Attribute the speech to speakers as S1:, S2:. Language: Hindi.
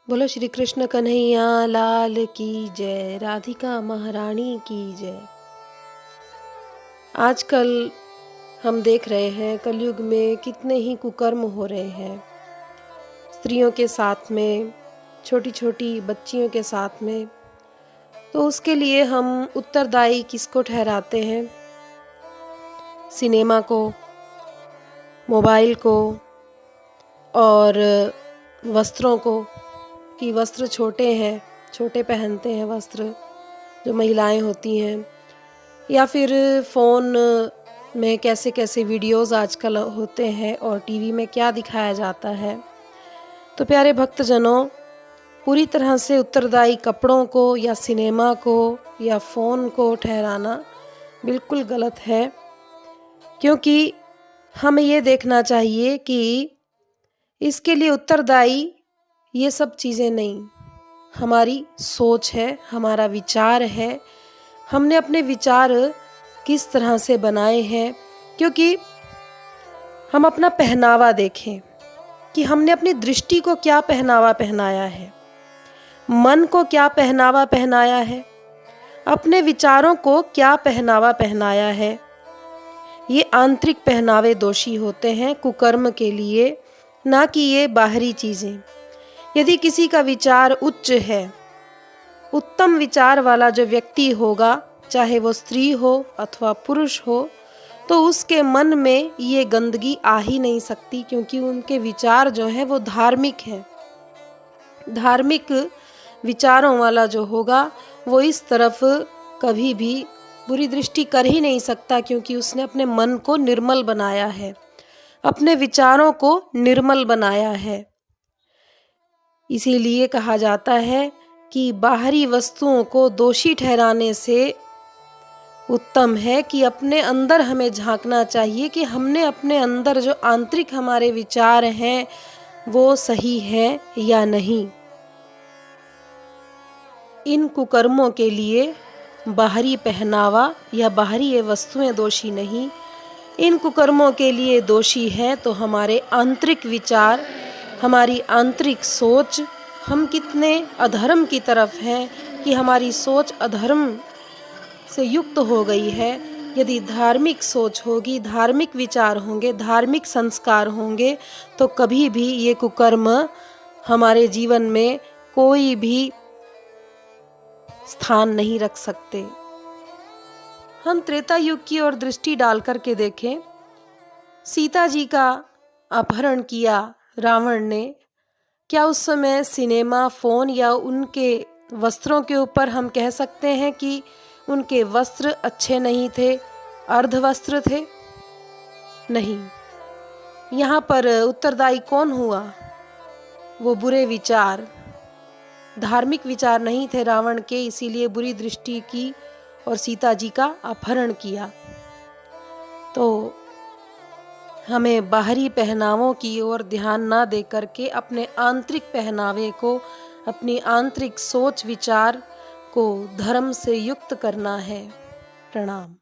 S1: बोलो श्री कृष्ण कन्हैया लाल की जय, राधिका महारानी की जय। आजकल हम देख रहे हैं कलयुग में कितने ही कुकर्म हो रहे हैं। स्त्रियों के साथ में, छोटी छोटी बच्चियों के साथ में। तो उसके लिए हम उत्तरदायी किसको ठहराते हैं? सिनेमा को, मोबाइल को और वस्त्रों को, कि वस्त्र छोटे हैं, छोटे पहनते हैं वस्त्र जो महिलाएं होती हैं, या फिर फ़ोन में कैसे कैसे वीडियोज़ आजकल होते हैं और टीवी में क्या दिखाया जाता है। तो प्यारे भक्तजनों, पूरी तरह से उत्तरदायी कपड़ों को या सिनेमा को या फ़ोन को ठहराना बिल्कुल गलत है, क्योंकि हमें ये देखना चाहिए कि इसके लिए उत्तरदायी ये सब चीज़ें नहीं, हमारी सोच है, हमारा विचार है। हमने अपने विचार किस तरह से बनाए हैं, क्योंकि हम अपना पहनावा देखें कि हमने अपनी दृष्टि को क्या पहनावा पहनाया है, मन को क्या पहनावा पहनाया है, अपने विचारों को क्या पहनावा पहनाया है। ये आंतरिक पहनावे दोषी होते हैं कुकर्म के लिए, ना कि ये बाहरी चीज़ें। यदि किसी का विचार उच्च है, उत्तम विचार वाला जो व्यक्ति होगा, चाहे वो स्त्री हो अथवा पुरुष हो, तो उसके मन में ये गंदगी आ ही नहीं सकती, क्योंकि उनके विचार जो हैं वो धार्मिक हैं। धार्मिक विचारों वाला जो होगा वो इस तरफ कभी भी बुरी दृष्टि कर ही नहीं सकता, क्योंकि उसने अपने मन को निर्मल बनाया है, अपने विचारों को निर्मल बनाया है। इसीलिए कहा जाता है कि बाहरी वस्तुओं को दोषी ठहराने से उत्तम है कि अपने अंदर हमें झांकना चाहिए कि हमने अपने अंदर जो आंतरिक हमारे विचार हैं वो सही है या नहीं। इन कुकर्मों के लिए बाहरी पहनावा या बाहरी ये वस्तुएं दोषी नहीं। इन कुकर्मों के लिए दोषी है तो हमारे आंतरिक विचार, हमारी आंतरिक सोच। हम कितने अधर्म की तरफ हैं कि हमारी सोच अधर्म से युक्त हो गई है। यदि धार्मिक सोच होगी, धार्मिक विचार होंगे, धार्मिक संस्कार होंगे, तो कभी भी ये कुकर्म हमारे जीवन में कोई भी स्थान नहीं रख सकते। हम त्रेता युग की ओर दृष्टि डाल करके देखें, सीता जी का अपहरण किया रावण ने। क्या उस समय सिनेमा, फ़ोन या उनके वस्त्रों के ऊपर हम कह सकते हैं कि उनके वस्त्र अच्छे नहीं थे, अर्धवस्त्र थे? नहीं। यहाँ पर उत्तरदायी कौन हुआ? वो बुरे विचार, धार्मिक विचार नहीं थे रावण के, इसीलिए बुरी दृष्टि की और सीता जी का अपहरण किया। तो हमें बाहरी पहनावों की ओर ध्यान ना दे करके अपने आंतरिक पहनावे को, अपनी आंतरिक सोच विचार को धर्म से युक्त करना है। प्रणाम।